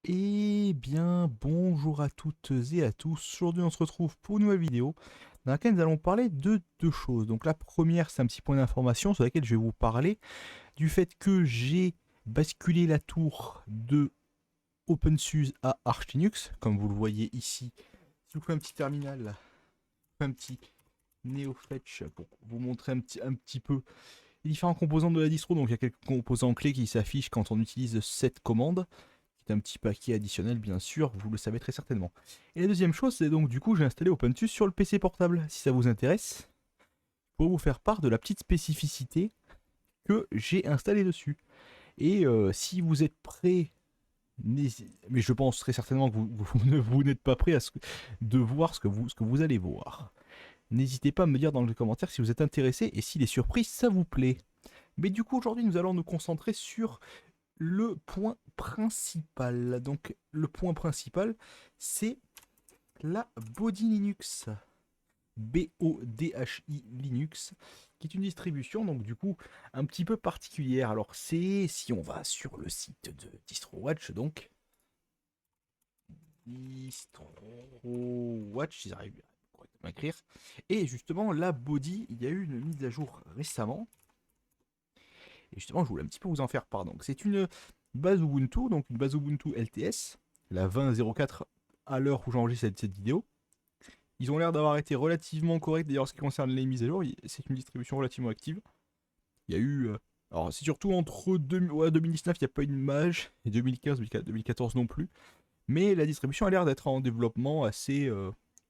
Eh bien, bonjour à toutes et à tous. Aujourd'hui, on se retrouve pour une nouvelle vidéo dans laquelle nous allons parler de deux choses. Donc, la première, c'est un petit point d'information sur laquelle je vais vous parler du fait que j'ai basculé la tour de OpenSUSE à Arch Linux, comme vous le voyez ici. Si je vous fais un petit terminal, un petit NeoFetch pour vous montrer un petit peu les différents composants de la distro. Donc, il y a quelques composants clés qui s'affichent quand on utilise cette commande. C'est un petit paquet additionnel, bien sûr, vous le savez très certainement. Et la deuxième chose, c'est donc du coup, j'ai installé OpenSUSE sur le PC portable. Si ça vous intéresse, pour vous faire part de la petite spécificité que j'ai installée dessus. Et si vous êtes prêts, mais je pense très certainement que vous n'êtes pas prêts de voir ce que vous allez voir. N'hésitez pas à me dire dans les commentaires si vous êtes intéressé et si les surprises, ça vous plaît. Mais du coup, aujourd'hui, nous allons nous concentrer sur le point principal. Donc le point principal, c'est la Body Linux. BODHI Linux, qui est une distribution, donc du coup, un petit peu particulière. Alors c'est, si on va sur le site de DistroWatch, donc, DistroWatch, ils arrivent correctement à écrire, et justement, la Body, il y a eu une mise à jour récemment, et justement, je voulais un petit peu vous en faire part. Donc, c'est une base Ubuntu, donc une base Ubuntu LTS, la 20.04 à l'heure où j'enregistre cette vidéo. Ils ont l'air d'avoir été relativement corrects d'ailleurs en ce qui concerne les mises à jour. C'est une distribution relativement active. Il y a eu. Alors, c'est surtout entre 2019, il n'y a pas eu de mage, et 2015, 2014 non plus. Mais la distribution a l'air d'être en développement assez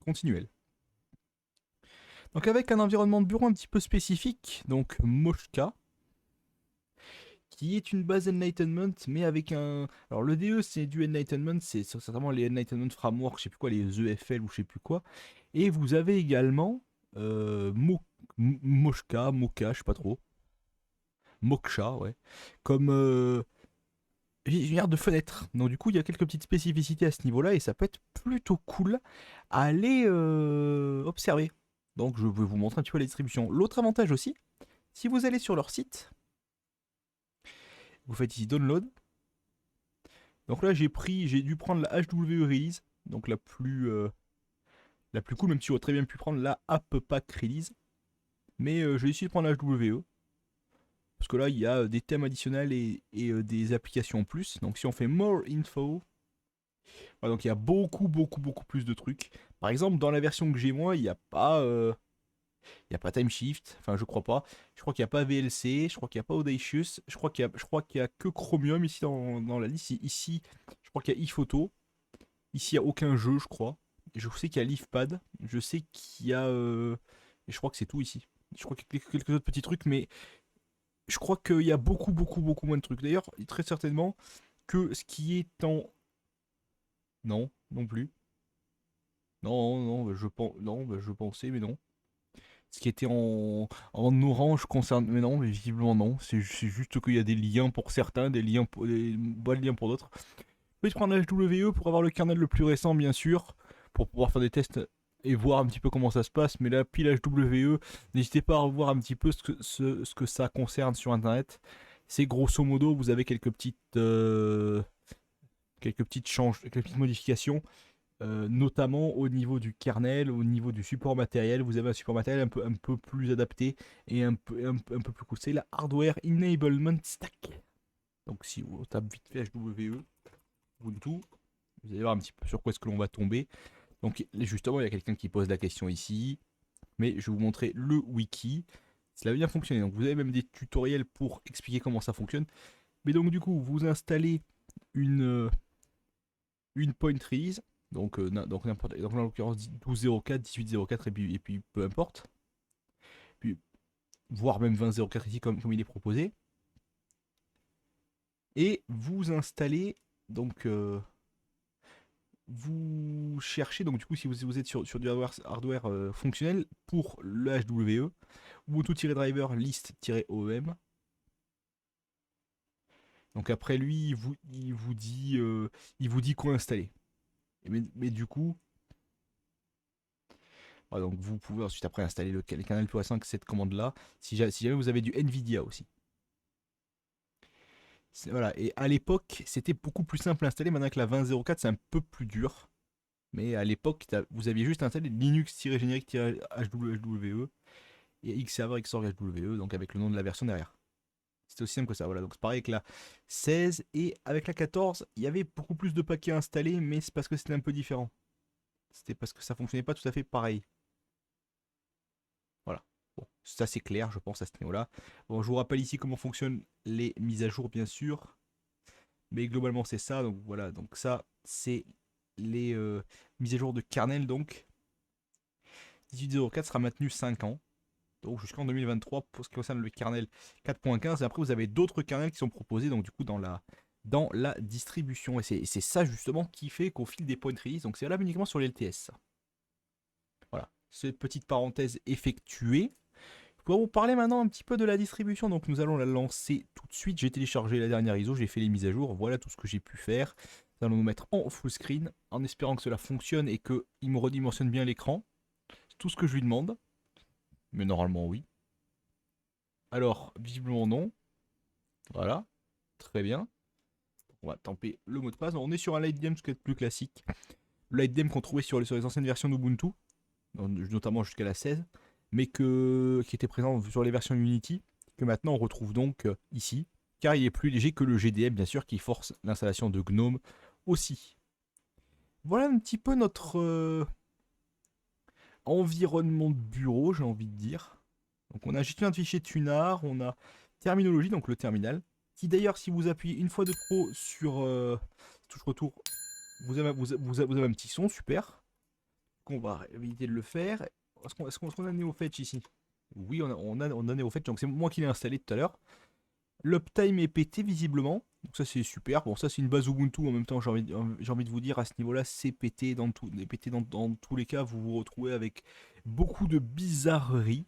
continuel. Donc, avec un environnement de bureau un petit peu spécifique, donc Moshka, qui est une base Enlightenment, mais avec un. Alors le DE c'est du Enlightenment, c'est certainement les Enlightenment Framework, je sais plus quoi, les EFL ou je sais plus quoi. Et vous avez également Moshka, Mocha, je sais pas trop, Moksha, ouais, comme univers de fenêtre. Donc du coup il y a quelques petites spécificités à ce niveau-là et ça peut être plutôt cool à aller observer. Donc je vais vous montrer un petit peu la distribution. L'autre avantage aussi, si vous allez sur leur site, vous faites ici download. Donc là, j'ai dû prendre la HWE Release, donc la plus cool, même si j'aurais très bien pu prendre la App Pack Release. Mais j'ai décidé de prendre la HWE, parce que là, il y a des thèmes additionnels et des applications en plus. Donc si on fait More Info, voilà, donc il y a beaucoup, beaucoup, beaucoup plus de trucs. Par exemple, dans la version que j'ai moi, il y a pas Time Shift, enfin je crois pas. Je crois qu'il n'y a pas VLC, je crois qu'il n'y a pas Audacious, je crois qu'il y a que Chromium ici dans la liste. Ici, je crois qu'il y a iPhoto. Ici, il n'y a aucun jeu, je crois. Je sais qu'il y a LeafPad. Je sais qu'il y a. Et je crois que c'est tout ici. Je crois qu'il y a quelques autres petits trucs, mais je crois qu'il y a beaucoup, beaucoup, beaucoup moins de trucs. D'ailleurs, très certainement que ce qui est en. Non, non plus. Non, non, non, je pensais, mais non. Ce qui était en orange concerne. Mais non, mais visiblement non. C'est juste qu'il y a des liens pour certains, des pas de liens pour d'autres. Vous pouvez prendre HWE pour avoir le kernel le plus récent, bien sûr, pour pouvoir faire des tests et voir un petit peu comment ça se passe. Mais là, pile HWE, n'hésitez pas à revoir un petit peu ce que ça concerne sur Internet. C'est grosso modo, vous avez quelques petites modifications, notamment au niveau du kernel, au niveau du support matériel. Vous avez un support matériel un peu plus adapté et un peu plus cool. C'est la Hardware Enablement Stack. Donc si vous tapez vite fait HWE, Ubuntu, vous allez voir un petit peu sur quoi est-ce que l'on va tomber. Donc justement, il y a quelqu'un qui pose la question ici, mais je vais vous montrer le wiki. Cela va bien fonctionner. Donc vous avez même des tutoriels pour expliquer comment ça fonctionne. Mais donc du coup, vous installez une point release, donc n'importe, donc en l'occurrence 12.04, 18.04 et puis peu importe. Puis voire même 20.04 ici comme il est proposé. Et vous installez donc vous cherchez, donc du coup si vous êtes sur du hardware fonctionnel pour le HWE, Ubuntu-driver list-OEM. Donc après lui, il vous dit quoi installer. Mais du coup, voilà, donc vous pouvez ensuite après installer le canal plus récent que cette commande là, si jamais vous avez du NVIDIA aussi. Voilà, et à l'époque, c'était beaucoup plus simple à installer. Maintenant que la 20.04, c'est un peu plus dur. Mais à l'époque, vous aviez juste installé Linux-générique-HWE et Xserver Xorg HWE, donc avec le nom de la version derrière. C'était aussi simple que ça. Voilà, donc c'est pareil avec la 16 et avec la 14, il y avait beaucoup plus de paquets installés, mais c'est parce que c'était un peu différent. C'était parce que ça fonctionnait pas tout à fait pareil. Voilà. Bon, ça c'est clair, je pense, à ce niveau-là. Bon, je vous rappelle ici comment fonctionnent les mises à jour, bien sûr. Mais globalement, c'est ça. Donc voilà, donc ça, c'est les mises à jour de kernel. Donc 18.04 sera maintenu 5 ans. Donc jusqu'en 2023 pour ce qui concerne le kernel 4.15. Et après, vous avez d'autres kernels qui sont proposés, donc du coup, dans la distribution. Et c'est ça justement qui fait qu'au fil des point release, donc c'est là uniquement sur les LTS. Voilà, cette petite parenthèse effectuée. Je pourrais vous parler maintenant un petit peu de la distribution. Donc nous allons la lancer tout de suite. J'ai téléchargé la dernière ISO, j'ai fait les mises à jour. Voilà tout ce que j'ai pu faire. Nous allons nous mettre en full screen en espérant que cela fonctionne et qu'il me redimensionne bien l'écran. C'est tout ce que je lui demande. Mais normalement oui. Alors, visiblement non. Voilà. Très bien. On va tamper le mot de passe. On est sur un LightDM, ce qui est plus classique. Le LightDM qu'on trouvait sur les anciennes versions d'Ubuntu, notamment jusqu'à la 16, mais qui était présent sur les versions Unity, que maintenant on retrouve donc ici, car il est plus léger que le GDM, bien sûr, qui force l'installation de GNOME aussi. Voilà un petit peu notre environnement de bureau, j'ai envie de dire. Donc on a gestionnaire de fichiers Tunar, on a terminologie, donc le terminal, qui d'ailleurs, si vous appuyez une fois de trop sur touche retour, vous avez un petit son, super. Qu'on va éviter de le faire. Est-ce qu'on a NeoFetch ici? Oui, on a NeoFetch, donc c'est moi qui l'ai installé tout à l'heure. L'uptime est pété visiblement, donc ça c'est super. Bon, ça c'est une base Ubuntu en même temps, j'ai envie de vous dire, à ce niveau-là, c'est pété dans tous les cas, vous vous retrouvez avec beaucoup de bizarreries.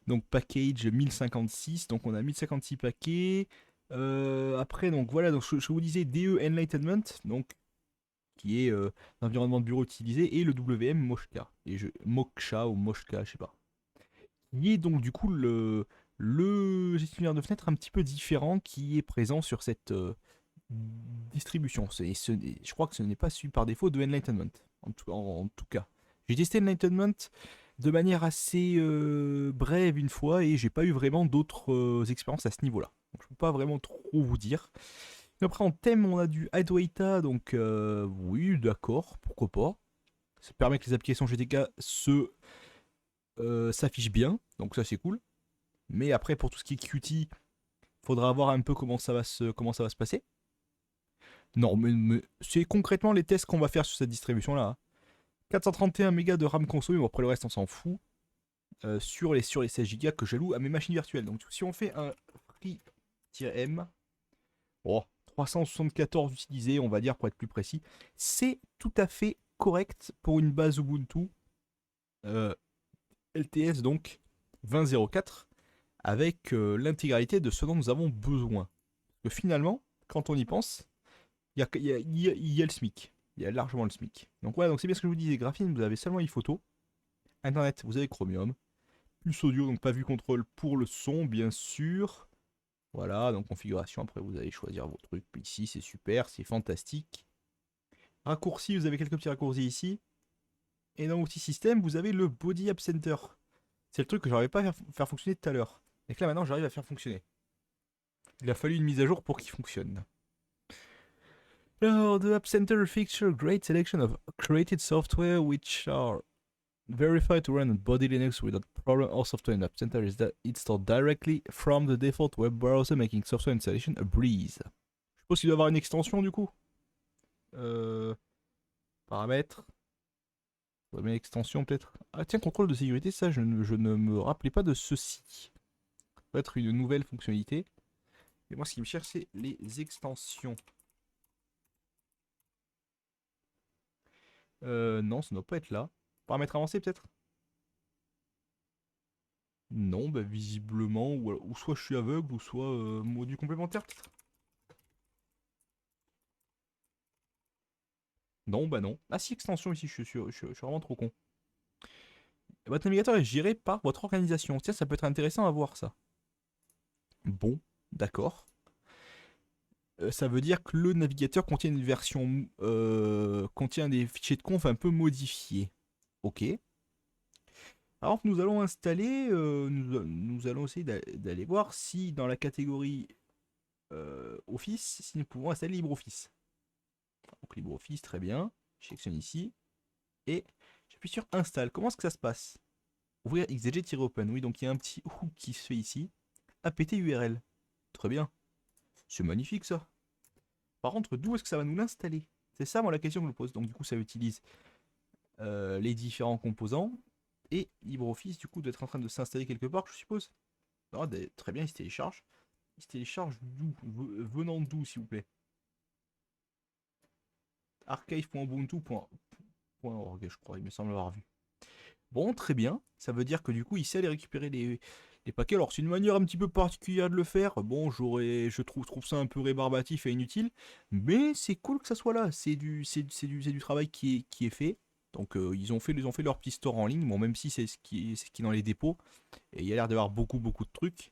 Donc package 1056, donc on a 1056 paquets. Après, donc voilà, donc je vous disais DE Enlightenment, donc qui est l'environnement de bureau utilisé, et le WM Moksha, Moksha ou Moshka, je sais pas. Qui est donc du coup le gestionnaire de fenêtres un petit peu différent qui est présent sur cette distribution. Je crois que ce n'est pas suivi par défaut de Enlightenment, en tout cas. J'ai testé Enlightenment de manière assez brève une fois et j'ai pas eu vraiment d'autres expériences à ce niveau-là. Donc je peux pas vraiment trop vous dire. Après en thème on a du Adwaita, donc oui d'accord, pourquoi pas. Ça permet que les applications GTK s'affichent bien, donc ça c'est cool. Mais après pour tout ce qui est Qt, faudra voir un peu comment ça va se passer. Non mais c'est concrètement les tests qu'on va faire sur cette distribution là. 431 Mb de RAM consommé, bon après le reste on s'en fout. Sur les 16 Go que j'alloue à mes machines virtuelles. Donc si on fait un free-m, oh, 374 utilisés, on va dire pour être plus précis, c'est tout à fait correct pour une base Ubuntu LTS donc 20.04 avec l'intégralité de ce dont nous avons besoin. Parce que finalement, quand on y pense, il y a le SMIC. Il y a largement le SMIC. Donc voilà, donc c'est bien ce que je vous disais, Graphene, vous avez seulement iPhoto. Internet, vous avez Chromium. Plus audio, donc pas vu contrôle pour le son, bien sûr. Voilà, donc configuration, après vous allez choisir vos trucs. Ici, c'est super, c'est fantastique. Raccourci, vous avez quelques petits raccourcis ici. Et dans l'outil système, vous avez le Body App Center. C'est le truc que j'arrivais pas à faire fonctionner tout à l'heure. Et que là, maintenant, j'arrive à faire fonctionner. Il a fallu une mise à jour pour qu'il fonctionne. Alors, the App Center feature great selection of created software which are verified to run on Body Linux without problem. All software in App Center is installed directly from the default web browser, making software installation a breeze. Je suppose qu'il doit y avoir une extension du coup. Paramètres. Une extension peut-être. Ah tiens, contrôle de sécurité, ça je ne me rappelais pas de ceci. Ça va être une nouvelle fonctionnalité. Et moi ce qui me cherche c'est les extensions. Non, ça ne doit pas être là. Paramètres avancés peut-être. Non, bah visiblement, ou soit je suis aveugle, ou soit module complémentaire peut-être. Non, bah non. Ah si, extension ici, je suis vraiment trop con. Votre navigateur est géré par votre organisation. Tiens, ça peut être intéressant à voir ça. Bon, d'accord. Ça veut dire que le navigateur contient une version, contient des fichiers de conf un peu modifiés. Ok. Alors nous allons installer, nous allons essayer d'aller voir si dans la catégorie Office, si nous pouvons installer LibreOffice. Donc LibreOffice, très bien. Je sélectionne ici et j'appuie sur Install. Comment est-ce que ça se passe? Ouvrir xdg-open. Oui, donc il y a un petit hook qui se fait ici. apt URL. Très bien. C'est magnifique ça. Par contre, d'où est-ce que ça va nous l'installer? C'est ça, moi, la question que je me pose. Donc, du coup, ça utilise les différents composants. Et LibreOffice, du coup, doit être en train de s'installer quelque part, je suppose. Ah, très bien, il se télécharge. Il se télécharge d'où? Venant d'où, s'il vous plaît? archive.ubuntu.org, je crois, il me semble avoir vu. Bon, très bien. Ça veut dire que du coup, il sait aller récupérer les paquets. Alors, c'est une manière un petit peu particulière de le faire. Bon, je trouve ça un peu rébarbatif et inutile. Mais c'est cool que ça soit là. C'est du travail qui est fait. Donc, ils ont fait leur petit store en ligne. Bon, même si c'est ce qui est dans les dépôts. Et il y a l'air d'avoir beaucoup de trucs.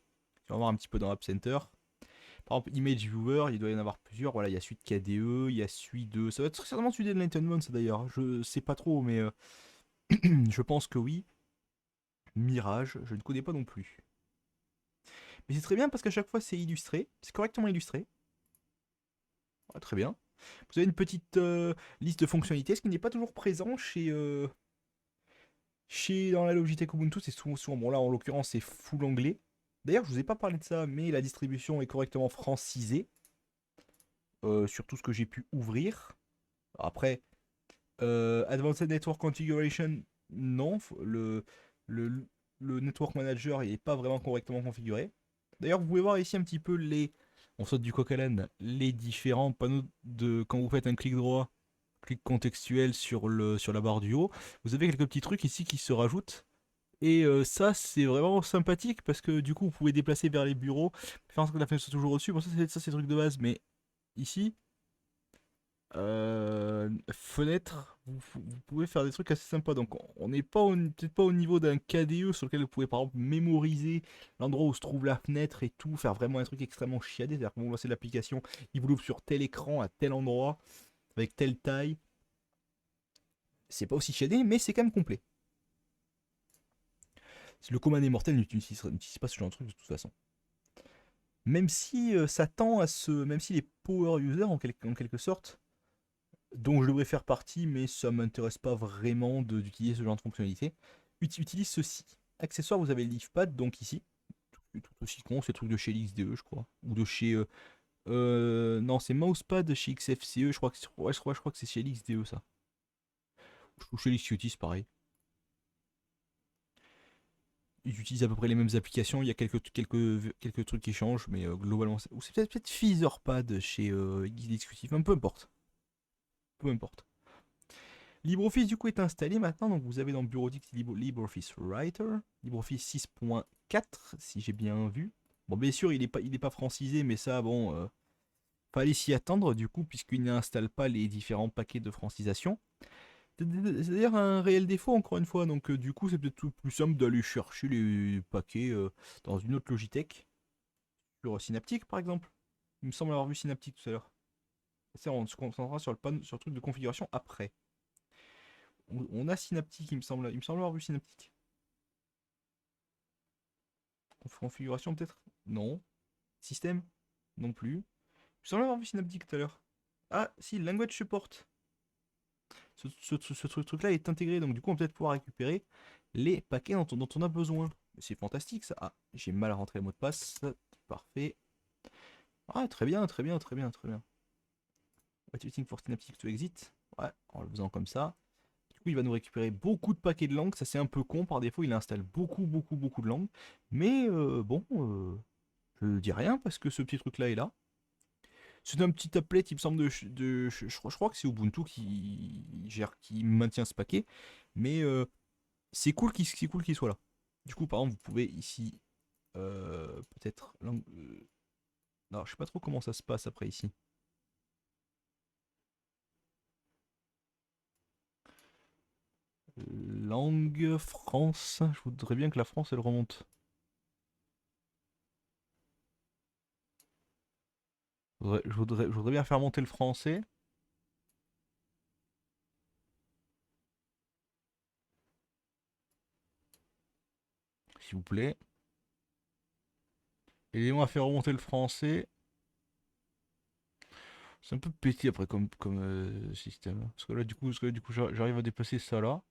On va voir un petit peu dans App Center. Par exemple, Image Viewer, il doit y en avoir plusieurs. Voilà, il y a celui de KDE, il y a celui de. Ça va être certainement celui d'Enlightenment, ça d'ailleurs. Je sais pas trop, mais je pense que oui. Mirage, je ne connais pas non plus. Mais c'est très bien parce qu'à chaque fois c'est illustré, c'est correctement illustré. Ouais, très bien. Vous avez une petite liste de fonctionnalités, ce qui n'est pas toujours présent chez dans la Logitech Ubuntu, c'est souvent, bon là en l'occurrence c'est full anglais. D'ailleurs je vous ai pas parlé de ça, mais la distribution est correctement francisée sur tout ce que j'ai pu ouvrir. Après, Advanced Network Configuration, non, le, le Network Manager il n'est pas vraiment correctement configuré. D'ailleurs, vous pouvez voir ici un petit peu on saute du coq à l'âne, les différents panneaux de quand vous faites un clic droit, clic contextuel sur la barre du haut. Vous avez quelques petits trucs ici qui se rajoutent. Et ça, c'est vraiment sympathique parce que du coup, vous pouvez déplacer vers les bureaux, faire en sorte que la fenêtre soit toujours au-dessus. Bon, ça, c'est le truc de base, mais ici, fenêtre, vous pouvez faire des trucs assez sympas. Donc on n'est pas peut-être pas au niveau d'un KDE sur lequel vous pouvez par exemple mémoriser l'endroit où se trouve la fenêtre et tout, faire vraiment un truc extrêmement chiadé. C'est-à-dire que vous lancez l'application, il vous l'ouvre sur tel écran, à tel endroit, avec telle taille. C'est pas aussi chiadé, mais c'est quand même complet. Le commun des mortels n'utilise pas ce genre de truc de toute façon. Même si ça tend à même si les power users en quelque sorte, dont je devrais faire partie, mais ça m'intéresse pas vraiment d'utiliser ce genre de fonctionnalité, utilise ceci. Accessoire, vous avez le LeafPad, donc ici. Tout aussi con, c'est le truc de chez LXDE, je crois. Ou de chez. Non, c'est Mousepad chez XFCE, je crois je crois que c'est chez LXDE ça. Ou chez LXQT, c'est pareil. Ils utilisent à peu près les mêmes applications, il y a quelques trucs qui changent, mais globalement. Ou c'est peut-être Featherpad chez LXQT, peu importe. Peu importe. LibreOffice du coup est installé maintenant, donc vous avez dans Bureautique LibreOffice Writer, LibreOffice 6.4 si j'ai bien vu. Bon bien sûr il est pas francisé, mais ça bon, fallait s'y attendre du coup puisqu'il n'installe pas les différents paquets de francisation. C'est d'ailleurs un réel défaut encore une fois, donc du coup c'est peut-être plus simple d'aller chercher les paquets dans une autre Logitech, sur Synaptic par exemple. Il me semble avoir vu Synaptic tout à l'heure. On se concentrera sur sur le truc de configuration après. On a Synaptic, il me semble avoir vu Synaptic. Configuration peut-être? Non. Système? Non plus. Il me semble avoir vu Synaptic tout à l'heure. Ah, si, Language Support. Ce truc-là est intégré, donc du coup on va peut-être pouvoir récupérer les paquets dont on a besoin. C'est fantastique ça. Ah, j'ai mal à rentrer le mot de passe. Parfait. Ah, très bien, très bien, très bien, très bien. Waiting for Synaptic to exit. Ouais, en le faisant comme ça. Du coup, il va nous récupérer beaucoup de paquets de langues. Ça, c'est un peu con. Par défaut, il installe beaucoup de langues. Mais bon, je dis rien parce que ce petit truc-là est là. C'est un petit applet, il me semble, je crois que c'est Ubuntu qui maintient ce paquet. Mais c'est cool qu'il soit là. Du coup, par exemple, vous pouvez ici, peut-être... non, je sais pas trop comment ça se passe après ici. Langue France. Je voudrais bien que la France, elle remonte. Je voudrais bien faire monter le français, s'il vous plaît. Aidez-moi à faire remonter le français. C'est un peu pété après comme système. Parce que là, du coup, j'arrive à déplacer ça là.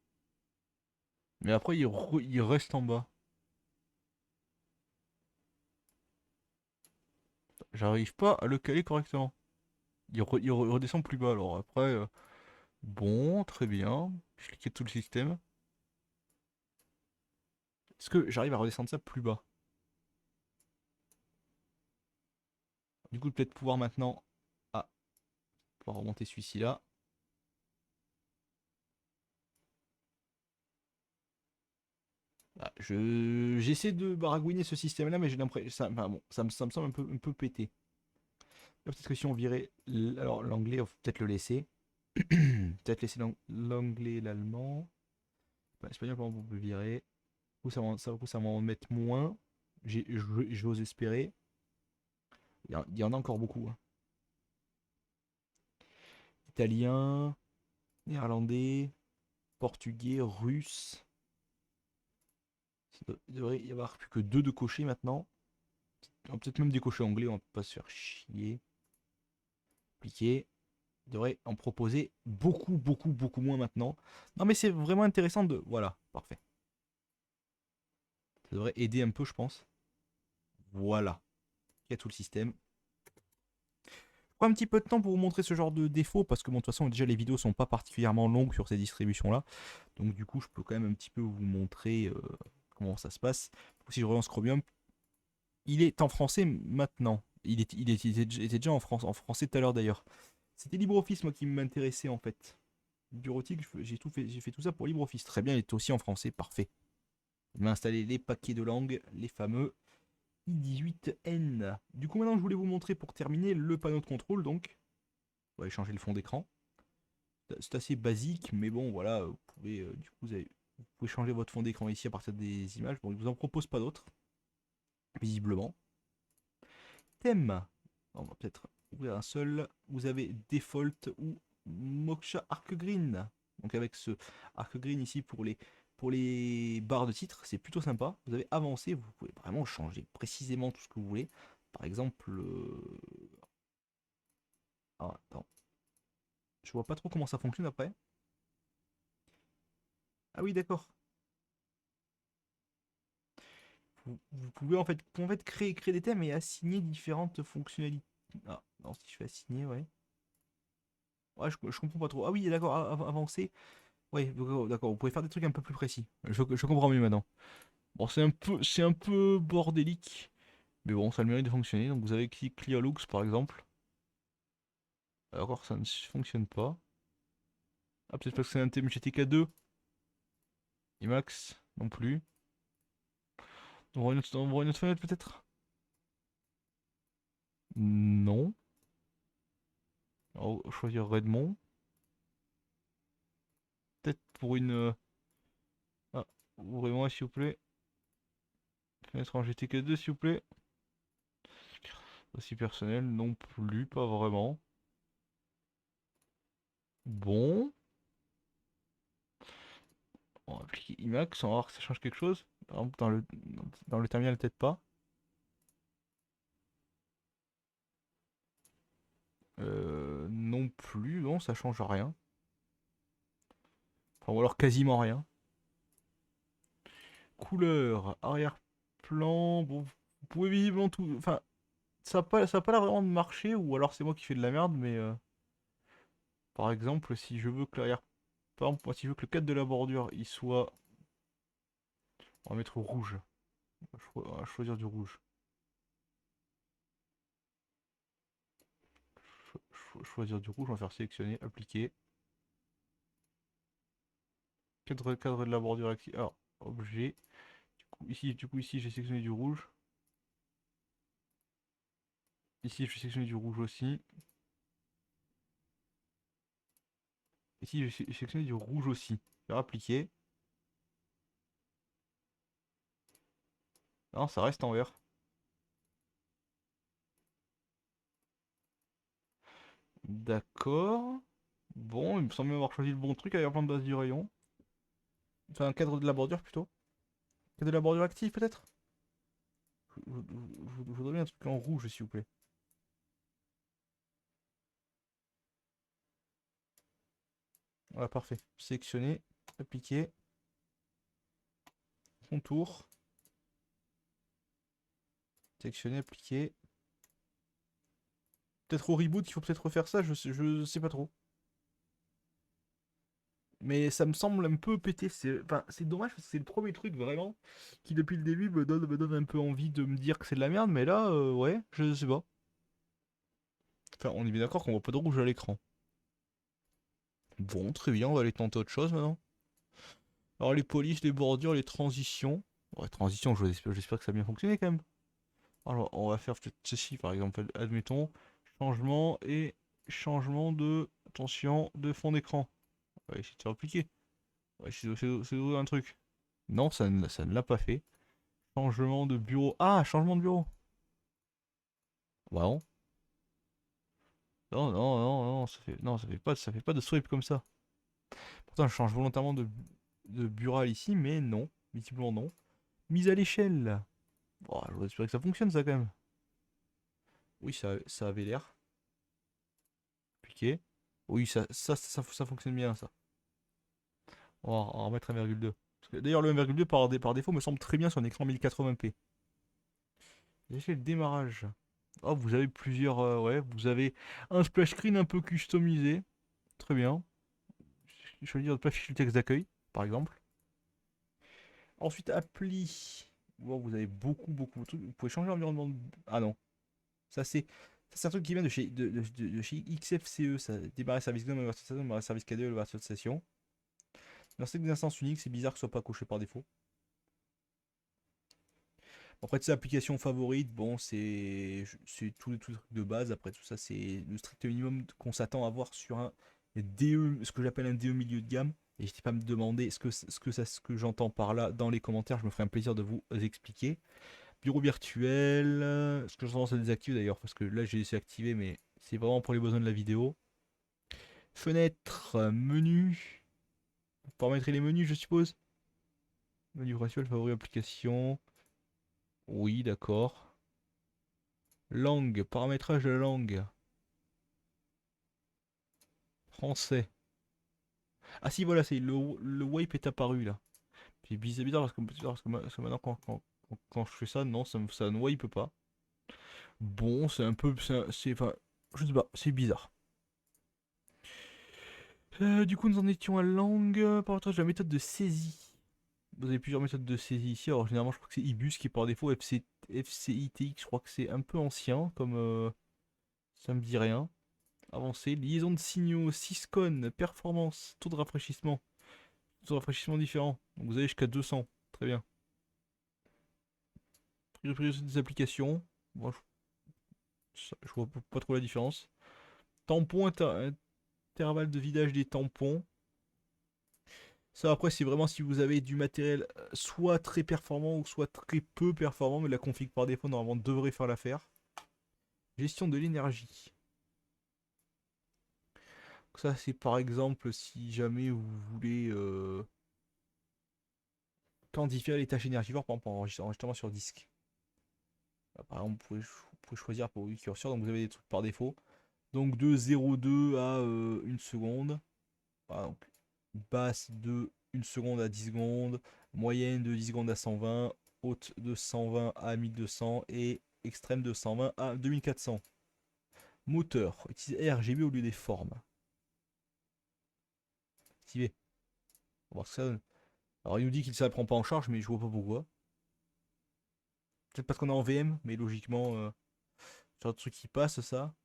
Mais après, il reste en bas. J'arrive pas à le caler correctement. Il redescend plus bas. Alors après, bon, très bien. Je cliquais tout le système. Est-ce que j'arrive à redescendre ça plus bas? Du coup, peut-être pouvoir maintenant. Ah, pouvoir remonter celui-ci là. Ah, j'essaie de baragouiner ce système-là, mais j'ai l'impression, enfin bon, ça me semble un peu pété. Là, peut-être que si on virait, alors l'anglais, on peut peut-être le laisser. Peut-être laisser l'anglais et l'allemand. Bah, l'espagnol, on peut virer. Du coup, ça va en mettre moins. J'ose espérer. Il y en a encore beaucoup, hein. Italien, néerlandais, portugais, russe. Il devrait y avoir plus que deux de cochers maintenant. On va peut-être même des cochers anglais, on va pas se faire chier. Appliquer. Il devrait en proposer beaucoup, beaucoup, beaucoup moins maintenant. Non, mais c'est vraiment intéressant de. Voilà, parfait. Ça devrait aider un peu, je pense. Voilà. Il y a tout le système. Je prends un petit peu de temps pour vous montrer ce genre de défaut parce que bon, de toute façon, déjà les vidéos sont pas particulièrement longues sur ces distributions-là. Donc du coup, je peux quand même un petit peu vous montrer comment ça se passe. Si je relance Chromium, il est en français maintenant. Il était déjà en français tout à l'heure d'ailleurs. C'était LibreOffice moi qui m'intéressait en fait. Bureautique, j'ai fait tout ça pour LibreOffice. Très bien, il est aussi en français, parfait. Il m'a installé les paquets de langue, les fameux i18N. Du coup, maintenant, je voulais vous montrer pour terminer le panneau de contrôle. Donc, on va changer le fond d'écran. C'est assez basique, mais bon, voilà, vous pouvez, du coup, vous pouvez changer votre fond d'écran ici à partir des images. Bon, il ne vous en propose pas d'autres, visiblement. Thème. On va peut-être ouvrir un seul. Vous avez Default ou Moksha Arc Green. Donc avec ce Arc Green ici pour les barres de titre, c'est plutôt sympa. Vous avez avancé, vous pouvez vraiment changer précisément tout ce que vous voulez. Par exemple, ah, attends, je vois pas trop comment ça fonctionne après. Ah oui, d'accord. Vous pouvez en fait créer des thèmes et assigner différentes fonctionnalités. Ah, non, si je fais assigner, ouais. Ouais, je comprends pas trop. Ah oui, d'accord, avancer. Oui, d'accord, vous pouvez faire des trucs un peu plus précis. Je comprends mieux maintenant. Bon, c'est un peu bordélique, mais bon, ça a le mérite de fonctionner. Donc vous avez Clear Looks par exemple. D'accord, ça ne fonctionne pas. Ah, peut-être parce que c'est un thème GTK2. Emacs non plus. On voit une autre fenêtre peut-être. Non. Alors, choisir Redmond. Peut-être pour une. Ah, ouvrez-moi s'il vous plaît. Fenêtre en GTK2 s'il vous plaît. Aussi personnel non plus, pas vraiment. Bon. On va appliquer Emacs, on va voir que ça change quelque chose. Par exemple, dans le terminal, peut-être pas. Non plus, non, ça change rien. Enfin, ou alors quasiment rien. Couleur, arrière-plan, bon, vous pouvez visiblement tout. Enfin, ça a pas l'air vraiment de marcher, ou alors c'est moi qui fais de la merde, mais par exemple, si je veux que l'arrière. Par exemple, moi, si je veux que le cadre de la bordure il soit. On va mettre rouge. On va choisir du rouge. Choisir du rouge, on va faire sélectionner, appliquer. Cadre de la bordure actif. Alors, objet. Du coup, ici, j'ai sélectionné du rouge. Ici, je vais sélectionner du rouge aussi. Ici, je vais sélectionner du rouge aussi. Faire appliquer. Non, ça reste en vert. D'accord. Bon, il me semble avoir choisi le bon truc avec un plan de base du rayon. Enfin, un cadre de la bordure plutôt. Cadre de la bordure active peut-être. Je voudrais bien un truc en rouge s'il vous plaît. Voilà, parfait. Sélectionner, appliquer, contour. Sélectionner, appliquer. Peut-être au reboot, il faut peut-être refaire ça, je sais pas trop. Mais ça me semble un peu pété. Enfin, c'est dommage parce que c'est le premier truc vraiment qui depuis le début me donne un peu envie de me dire que c'est de la merde. Mais là, ouais, je sais pas. Enfin, on est bien d'accord qu'on voit pas de rouge à l'écran. Bon, très bien, on va aller tenter autre chose maintenant. Alors les polices, les bordures, les transitions. Ouais, transition, j'espère que ça a bien fonctionné quand même. Alors, on va faire peut-être ceci par exemple. Admettons, changement et changement de, attention, de fond d'écran. On va essayer de faire appliquer. On va essayer d'ouvrir un truc. Non, ça ne l'a pas fait. Changement de bureau. Ah, changement de bureau. Wow. Non, non, non, non, non, ça fait pas de swipe comme ça. Pourtant, je change volontairement de bureau ici, mais non. Visiblement non. Mise à l'échelle. Bon, je espérer que ça fonctionne ça quand même. Oui, ça avait l'air. Piqué. Oui, ça fonctionne bien ça. On va remettre 1,2. D'ailleurs, le 1,2 par défaut me semble très bien sur un écran 1080p. J'ai fait le démarrage. Oh, vous avez plusieurs. Ouais, vous avez un splash screen un peu customisé. Très bien. Choisir de fiche le texte d'accueil, par exemple. Ensuite, appli. Bon, vous avez beaucoup de trucs. Vous pouvez changer l'environnement. Ah non. Ça, c'est un truc qui vient de chez XFCE. Ça, démarrer service GNOME, le station, démarrer service KDE, le de station. Lancer des instances uniques, c'est bizarre que ce soit pas coché par défaut. Après, ces applications favorites, bon, c'est tous les trucs de base. Après tout ça, c'est le strict minimum qu'on s'attend à voir sur un DE, ce que j'appelle un DE milieu de gamme. Et n'hésitez pas à me demander ce que j'entends par là dans les commentaires. Je me ferai un plaisir de vous expliquer. Bureau virtuel, ce que j'ai tendance à désactiver d'ailleurs, parce que là j'ai laissé activer, mais c'est vraiment pour les besoins de la vidéo. Fenêtre, menu. Vous paramétrer les menus, je suppose. Menu virtuel, favori application. Oui, d'accord. Langue, paramétrage de la langue. Français. Ah si, voilà, le wipe est apparu là. Puis c'est bizarre parce que maintenant quand je fais ça, non, ça ne wipe pas. Bon, c'est un peu... enfin, je sais pas, c'est bizarre. Du coup, nous en étions à langue. Paramétrage de la méthode de saisie. Vous avez plusieurs méthodes de saisie ici. Alors généralement, je crois que c'est IBUS qui est par défaut. FCITX, je crois que c'est un peu ancien, comme ça me dit rien. Avancé, liaison de signaux, Syscon, performance, taux de rafraîchissement. Taux de rafraîchissement différent. Donc vous avez jusqu'à 200. Très bien. Priorité des applications. Moi, je vois pas trop la différence. Tampon, intervalle de vidage des tampons. Ça, après, c'est vraiment si vous avez du matériel soit très performant ou soit très peu performant, mais la config par défaut, normalement, devrait faire l'affaire. Gestion de l'énergie. Ça, c'est par exemple si jamais vous voulez quantifier les tâches énergivores, par exemple, en enregistrement sur disque. Là, par exemple, vous pouvez choisir pour curseur, donc vous avez des trucs par défaut. Donc de 0,2 à 1 seconde. Voilà, donc basse de 1 seconde à 10 secondes, moyenne de 10 secondes à 120, haute de 120 à 1200 et extrême de 120 à 2400. Moteur, utilisez RGB au lieu des formes. Activé. On va voir ce que ça donne. Alors il nous dit qu'il ne la prend pas en charge, mais je vois pas pourquoi. Peut-être parce qu'on est en VM, mais logiquement, c'est un truc qui passe ça.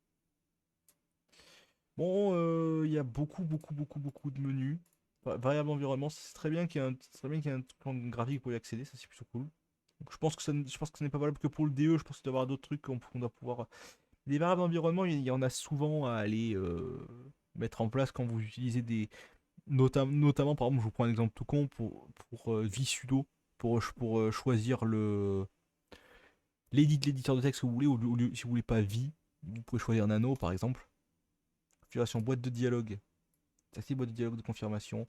Bon, il y a beaucoup de menus. Variable environnement, c'est très bien qu'il y ait un truc graphique pour y accéder, ça c'est plutôt cool. Donc, je pense que ce n'est pas valable que pour le DE, je pense qu'il doit y avoir d'autres trucs qu'on doit pouvoir. Les variables d'environnement, il y en a souvent à aller mettre en place quand vous utilisez des. Notamment, par exemple, je vous prends un exemple tout con pour visudo, pour choisir l'éditeur de texte que vous voulez, si vous voulez pas vi, vous pouvez choisir nano par exemple. configuration, boîte de dialogue. Tactile, boîte de dialogue de confirmation.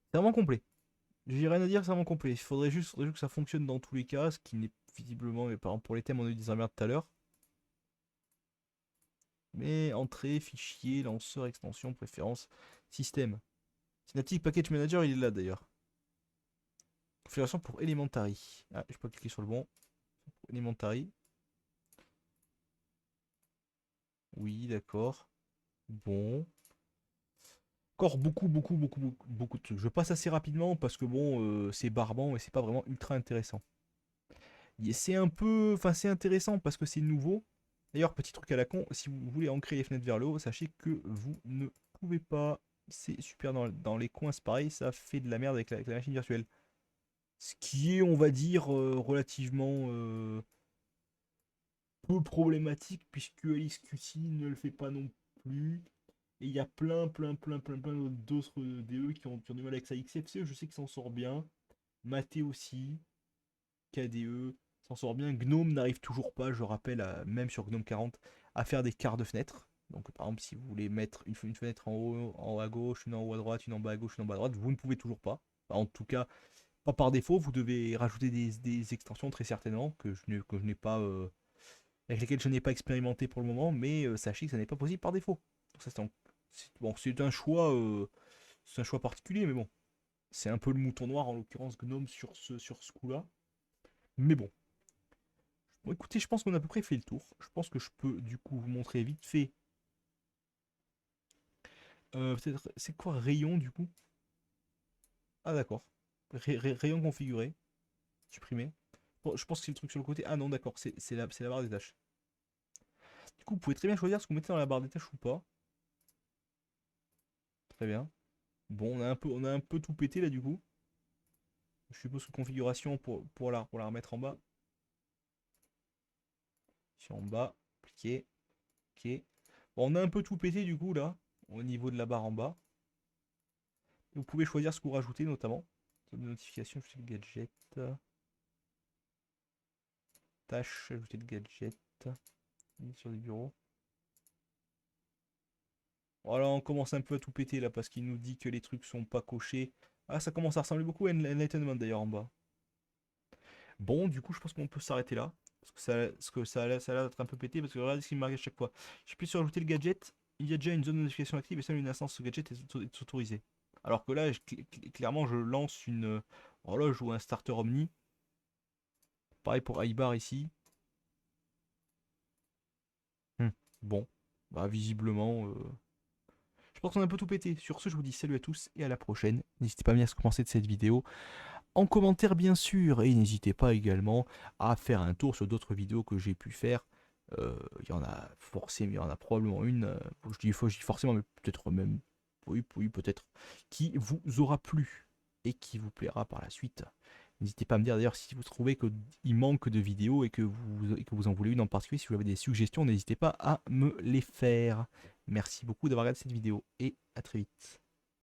C'est vraiment complet. J'ai rien à dire, c'est vraiment complet. Il faudrait juste que ça fonctionne dans tous les cas, ce qui n'est visiblement, mais par exemple pour les thèmes, on a eu des emmerdes tout à l'heure. Mais entrée, fichier, lanceur, extension, préférence, système. Synaptic Package Manager, il est là d'ailleurs. Configuration pour Elementary. Ah, je peux cliquer sur le bon. Elementary. Oui, d'accord. Bon. Encore beaucoup de trucs. Je passe assez rapidement parce que bon, c'est barbant et c'est pas vraiment ultra intéressant. C'est un peu. Enfin, c'est intéressant parce que c'est nouveau. D'ailleurs, petit truc à la con, si vous voulez ancrer les fenêtres vers le haut, sachez que vous ne pouvez pas. C'est super dans les coins, c'est pareil, ça fait de la merde avec la machine virtuelle. Ce qui est, on va dire, relativement peu problématique puisque Alice QC ne le fait pas non plus. Et il y a plein d'autres DE qui ont du mal avec ça. XFCE, je sais qu'il s'en sort bien. Maté aussi. KDE s'en sort bien. Gnome n'arrive toujours pas, je rappelle, même sur Gnome 40, à faire des quarts de fenêtre. Donc par exemple, si vous voulez mettre une fenêtre en haut à gauche, une en haut à droite, une en bas à gauche, une en bas à droite, vous ne pouvez toujours pas. Enfin, en tout cas, pas par défaut. Vous devez rajouter des extensions très certainement que je n'ai pas, avec lesquelles je n'ai pas expérimenté pour le moment, mais sachez que ça n'est pas possible par défaut. Donc ça, bon, c'est un choix particulier, mais bon, c'est un peu le mouton noir en l'occurrence Gnome sur ce coup-là. Mais bon. Bon, écoutez, je pense qu'on a à peu près fait le tour. Je pense que je peux du coup vous montrer vite fait. Peut-être, c'est quoi rayon du coup? Ah d'accord. Rayon configuré. Supprimé. Bon, je pense que c'est le truc sur le côté. Ah non, d'accord, c'est la barre des tâches. Du coup, vous pouvez très bien choisir ce que vous mettez dans la barre des tâches ou pas. Très bien. Bon, on a un peu tout pété là du coup. Je suppose que configuration pour la remettre en bas. Ici en bas, appliquer. Ok. Bon, on a un peu tout pété du coup là, au niveau de la barre en bas. Vous pouvez choisir ce que vous rajoutez notamment. Notification, ajouter le gadget. Tâche, ajouter le gadget. Sur des bureaux. Voilà, on commence un peu à tout péter là parce qu'il nous dit que les trucs sont pas cochés. Ah, ça commence à ressembler beaucoup à Enlightenment d'ailleurs en bas. Bon, du coup, je pense qu'on peut s'arrêter là. Ça a l'air d'être un peu pété parce que regardez ce qu'il marque à chaque fois. J'appuie sur ajouter le gadget. Il y a déjà une zone de notification active et seule une instance de gadget est autorisée. Alors que là, clairement, je lance une horloge ou un starter Omni. Pareil pour iBar ici. Bon, bah visiblement, je pense qu'on a un peu tout pété. Sur ce, je vous dis salut à tous et à la prochaine. N'hésitez pas à me dire ce que vous pensez de cette vidéo en commentaire bien sûr, et n'hésitez pas également à faire un tour sur d'autres vidéos que j'ai pu faire. Il y en a forcément, il y en a probablement une, je dis forcément, mais peut-être même, oui, peut-être, qui vous aura plu et qui vous plaira par la suite. N'hésitez pas à me dire d'ailleurs si vous trouvez qu'il manque de vidéos et que vous en voulez une en particulier. Si vous avez des suggestions, n'hésitez pas à me les faire. Merci beaucoup d'avoir regardé cette vidéo et à très vite.